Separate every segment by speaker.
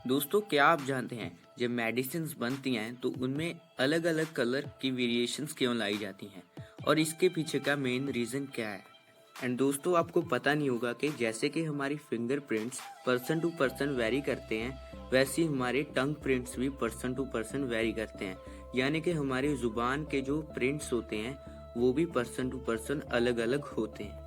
Speaker 1: दोस्तों, क्या आप जानते हैं जब मेडिसिन्स बनती हैं तो उनमें अलग अलग कलर की वेरिएशंस क्यों लाई जाती हैं और इसके पीछे का मेन रीज़न क्या है। एंड दोस्तों, आपको पता नहीं होगा कि जैसे कि हमारी fingerprints person to person vary करते हैं, वैसे ही हमारे टंग प्रिंट्स भी पर्सन टू पर्सन वेरी करते हैं। यानी कि हमारी ज़ुबान के जो प्रिंट्स होते हैं वो भी पर्सन टू पर्सन अलग अलग होते हैं।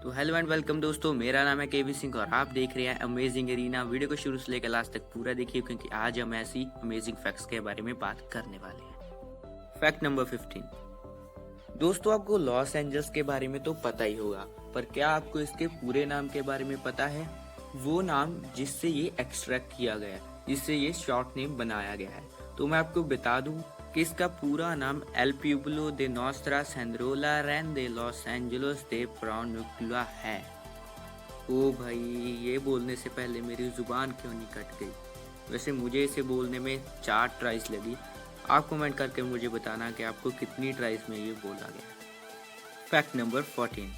Speaker 1: तो हेलो एंड वेलकम दोस्तों, मेरा नाम है केवी सिंह और आप देख रहे हैं अमेजिंग एरिना। वीडियो को शुरू से लेकर लास्ट तक पूरा देखिए क्योंकि आज हम ऐसी अमेजिंग फैक्ट्स के बारे में बात करने वाले हैं। Fact number 15। दोस्तों, आपको लॉस एंजल्स के बारे में तो पता ही होगा, पर क्या आपको इसके पूरे नाम के बारे में पता है? वो नाम जिससे ये एक्सट्रैक्ट किया गया, जिससे ये शॉर्ट नेम बनाया गया है। तो मैं आपको बता दूं कि इसका पूरा नाम एल प्यूब्लो दे नोस्ट्रा सेंड्रोला रैन दे लॉस एंजलोस दे प्रोनुक्ला है। ओ भाई, ये बोलने से पहले मेरी जुबान क्यों नहीं कट गई। वैसे मुझे इसे बोलने में 4 ट्राइज लगी। आप कमेंट करके मुझे बताना कि आपको कितनी ट्राइज में ये बोला गया। Fact number 14।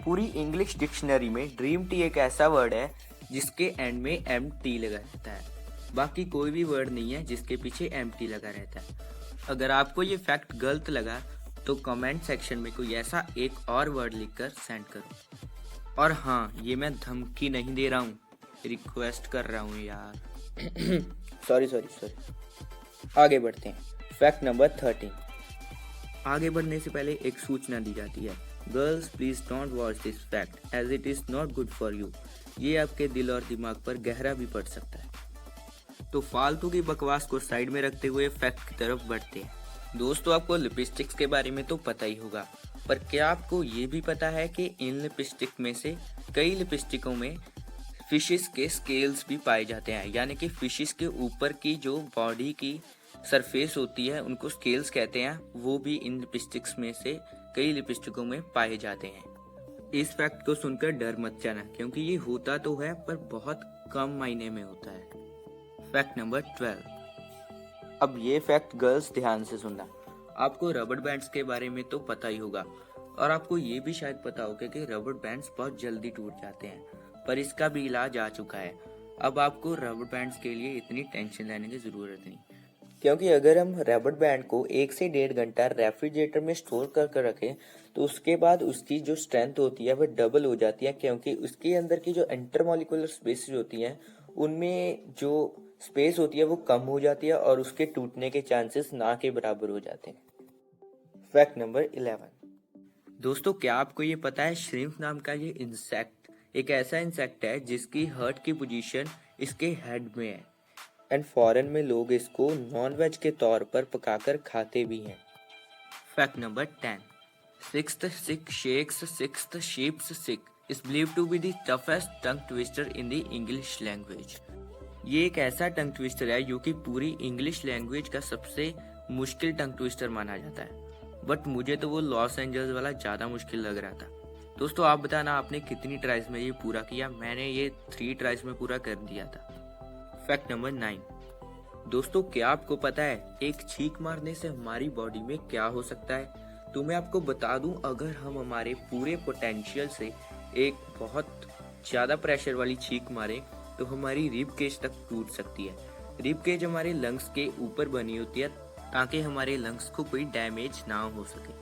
Speaker 1: पूरी इंग्लिश डिक्शनरी में ड्रीम टी एक ऐसा वर्ड है जिसके एंड में एम टी लगा रहता है। बाकी कोई भी वर्ड नहीं है जिसके पीछे एम टी लगा रहता है। अगर आपको ये फैक्ट गलत लगा तो कमेंट सेक्शन में कोई ऐसा एक और वर्ड लिखकर सेंड करो। और हाँ, ये मैं धमकी नहीं दे रहा हूँ, रिक्वेस्ट कर रहा हूँ यार। सॉरी। आगे बढ़ते हैं। Fact number 13। आगे बढ़ने से पहले एक सूचना दी जाती है, girls please don't watch this fact as it is not good for you. ये आपके दिल और दिमाग पर गहरा भी पड़ सकता है। तो फालतू की बकवास को साइड में रखते हुए फैक्ट की तरफ बढ़ते हैं। दोस्तों, आपको लिपस्टिक्स के बारे में तो पता ही होगा, पर क्या आपको ये भी पता है कि इन लिपस्टिक में से कई लिपस्टिकों में फिशेस के स्केल्स भी पाए जाते हैं। यानी कि फिशेस के ऊपर की जो बॉडी की सरफेस होती है उनको स्केल्स कहते हैं। वो भी इन लिपस्टिक्स में से कई लिपस्टिकों में पाए जाते हैं। इस फैक्ट को सुनकर डर मत जाना, क्योंकि ये होता तो है पर बहुत कम मायने में होता है। Fact number 12। अब ये फैक्ट गर्ल्स ध्यान से सुनना। आपको रबड़ बैंड्स के बारे में तो पता ही होगा, और आपको ये भी शायद पता होगा कि रबड़ बैंड्स बहुत जल्दी टूट जाते हैं, पर इसका भी इलाज आ चुका है। अब आपको रबड़ बैंड्स के लिए इतनी टेंशन लेने की जरूरत नहीं, क्योंकि अगर हम रबड़ बैंड को 1 से 1.5 घंटा रेफ्रिजरेटर में स्टोर कर रखें तो उसके बाद उसकी जो स्ट्रेंथ होती है वह डबल हो जाती है, क्योंकि उसके अंदर की जो इंटरमॉलिक्यूलर स्पेसेस होती हैं उनमें जो स्पेस होती है वो कम हो जाती है और उसके टूटने के चांसेस ना के बराबर हो जाते हैं। Fact number 11। दोस्तों, क्या आपको ये पता है श्रिम्प नाम का ये इंसेक्ट एक ऐसा इंसेक्ट है जिसकी हर्ट की पोजीशन इसके हेड में है, एंड फॉरेन में लोग इसको नॉन वेज के तौर पर पकाकर खाते भी हैं। Fact number 10। Sixth sick shakes sixth sheeps sick is believed to be the toughest tongue twister in the English language। ये एक ऐसा टंग ट्विस्टर है जो कि पूरी इंग्लिश लैंग्वेज का सबसे मुश्किल टंग ट्विस्टर माना जाता है, बट मुझे तो वो लॉस एंजल्स वाला ज़्यादा मुश्किल लग रहा था। दोस्तों, आप बताना आपने कितनी ट्राइज में ये पूरा किया। मैंने ये 3 ट्राइज में पूरा कर दिया था। Fact number 9। दोस्तों, क्या आपको पता है एक छींक मारने से हमारी बॉडी में क्या हो सकता है? तो मैं आपको बता दूं, अगर हम हमारे पूरे पोटेंशियल से एक बहुत ज़्यादा प्रेशर वाली छींक मारें तो हमारी रिब केज तक टूट सकती है। रिब केज हमारे लंग्स के ऊपर बनी होती है ताकि हमारे लंग्स को कोई डैमेज ना हो सके,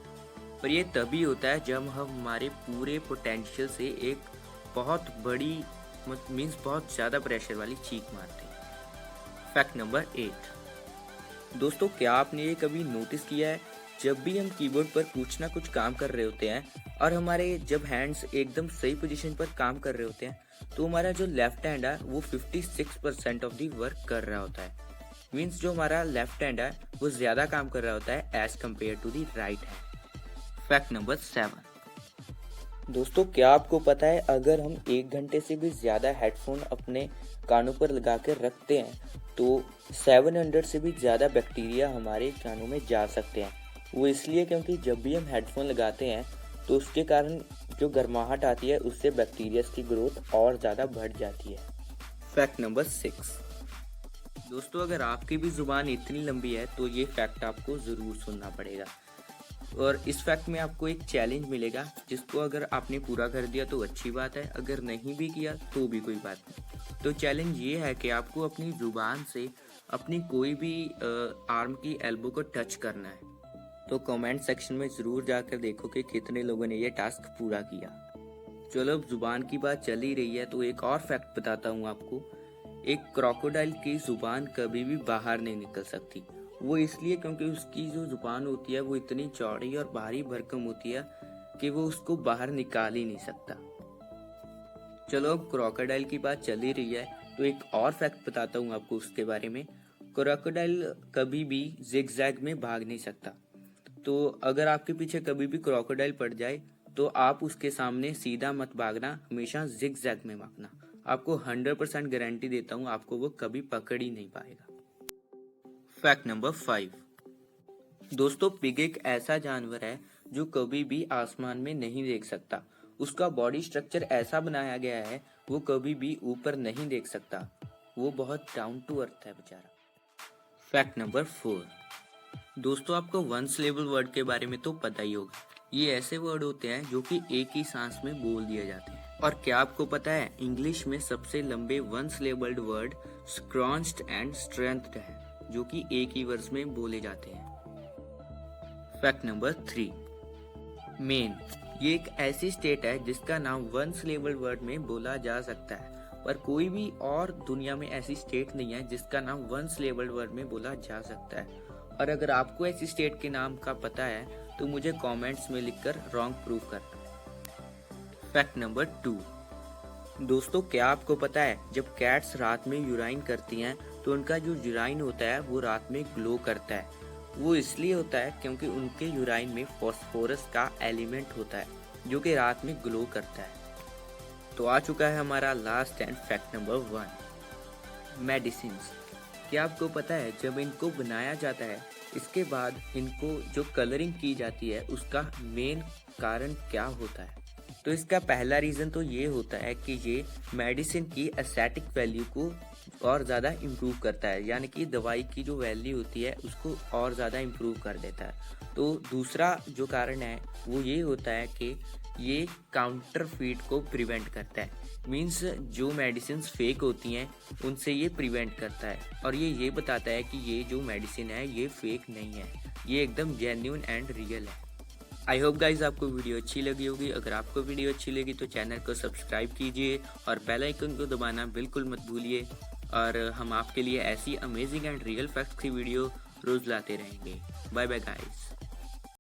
Speaker 1: पर यह तभी होता है जब हम हमारे पूरे पोटेंशियल से एक बहुत बड़ी मीन्स बहुत ज़्यादा प्रेशर वाली छींक मारते हैं। Fact number 8। दोस्तों, क्या आपने ये कभी नोटिस किया है, जब भी हम कीबोर्ड पर कुछ ना कुछ काम कर रहे होते हैं और हमारे जब हैंड्स एकदम सही पोजीशन पर काम कर रहे होते हैं तो हमारा जो लेफ्ट हैंड है वो 56% ऑफ दी वर्क कर रहा होता है। मीन्स जो हमारा लेफ्ट हैंड है वो ज़्यादा काम कर रहा होता है as compare to the right hand. Fact number 7। दोस्तों, क्या आपको पता है अगर हम 1 घंटे से भी ज़्यादा हेडफोन अपने कानों पर लगा कर रखते हैं तो 700 से भी ज़्यादा बैक्टीरिया हमारे कानों में जा सकते हैं। वो इसलिए क्योंकि जब भी हम हेडफोन लगाते हैं तो उसके कारण जो गर्माहट आती है उससे बैक्टीरिया की ग्रोथ और ज़्यादा बढ़ जाती है। Fact number 6। दोस्तों, अगर आपकी भी ज़ुबान इतनी लंबी है तो ये फैक्ट आपको ज़रूर सुनना पड़ेगा, और इस फैक्ट में आपको एक चैलेंज मिलेगा जिसको अगर आपने पूरा कर दिया तो अच्छी बात है, अगर नहीं भी किया तो भी कोई बात नहीं। तो चैलेंज ये है कि आपको अपनी जुबान से अपनी कोई भी आर्म की एल्बो को टच करना है। तो कमेंट सेक्शन में ज़रूर जाकर देखो कि कितने लोगों ने ये टास्क पूरा किया। चलो अब जुबान की बात चल ही रही है तो एक और फैक्ट बताता हूँ आपको। एक क्रोकोडाइल की जुबान कभी भी बाहर नहीं निकल सकती। वो इसलिए क्योंकि उसकी जो जुबान होती है वो इतनी चौड़ी और भारी भरकम होती है कि वो उसको बाहर निकाल ही नहीं सकता। चलो अब क्रोकोडाइल की बात चल ही रही है तो एक और फैक्ट बताता हूँ आपको उसके बारे में। क्रोकोडाइल कभी भी जिगजैग में भाग नहीं सकता। तो अगर आपके पीछे कभी भी क्रोकोडाइल पड़ जाए तो आप उसके सामने सीधा मत भागना, हमेशा जिगजैग में भागना। आपको 100% गारंटी देता हूँ आपको वो कभी पकड़ ही नहीं पाएगा। Fact number 5। दोस्तों, पिग एक ऐसा जानवर है जो कभी भी आसमान में नहीं देख सकता। उसका बॉडी स्ट्रक्चर ऐसा बनाया गया है वो कभी भी ऊपर नहीं देख सकता। वो बहुत डाउन टू अर्थ है बेचारा। Fact number 4। दोस्तों, आपको वन सिलेबल वर्ड के बारे में तो पता ही होगा। ये ऐसे वर्ड होते हैं जो कि एक ही सांस में बोल दिए जाते हैं। और क्या आपको पता है इंग्लिश में सबसे लंबे वन सिलेबल्ड वर्ड स्क्रॉन्च्ड एंड स्ट्रेंथ्ड है, जो कि एक ही वर्ड में बोले जाते हैं। Fact number 3। मेन ये एक ऐसी स्टेट है जिसका नाम वन सिलेबल वर्ड में बोला जा सकता है, पर कोई भी और दुनिया में ऐसी स्टेट नहीं है जिसका नाम वन सिलेबल वर्ड में बोला जा सकता है। और अगर आपको ऐसी स्टेट के नाम का पता है तो मुझे कमेंट्स में लिखकर रॉन्ग प्रूव करना। Fact number 2। दोस्तों, क्या आपको पता है जब कैट्स रात में यूराइन करती हैं तो उनका जो यूराइन होता है वो रात में ग्लो करता है। वो इसलिए होता है क्योंकि उनके यूराइन में फास्फोरस का एलिमेंट होता है जो कि रात में ग्लो करता है। तो आ चुका है हमारा last and fact number 1, medicines. क्या आपको पता है जब इनको बनाया जाता है इसके बाद इनको जो कलरिंग की जाती है उसका मेन कारण क्या होता है? तो इसका पहला रीज़न तो ये होता है कि ये मेडिसिन की एस्थेटिक वैल्यू को और ज़्यादा इम्प्रूव करता है, यानी कि दवाई की जो वैल्यू होती है उसको और ज़्यादा इम्प्रूव कर देता है। तो दूसरा जो कारण है वो ये होता है कि ये काउंटरफीट को प्रिवेंट करता है। मीन्स जो मेडिसिन फेक होती हैं उनसे ये प्रिवेंट करता है और ये बताता है कि ये जो मेडिसिन है ये फेक नहीं है, ये एकदम जेन्युइन एंड रियल है। आई होप गाइज आपको वीडियो अच्छी लगी होगी। अगर आपको वीडियो अच्छी लगी तो चैनल को सब्सक्राइब कीजिए और बेल आइकन को दबाना बिल्कुल मत भूलिए। और हम आपके लिए ऐसी अमेजिंग एंड रियल फैक्ट्स की वीडियो रोज़ लाते रहेंगे। Bye bye guys.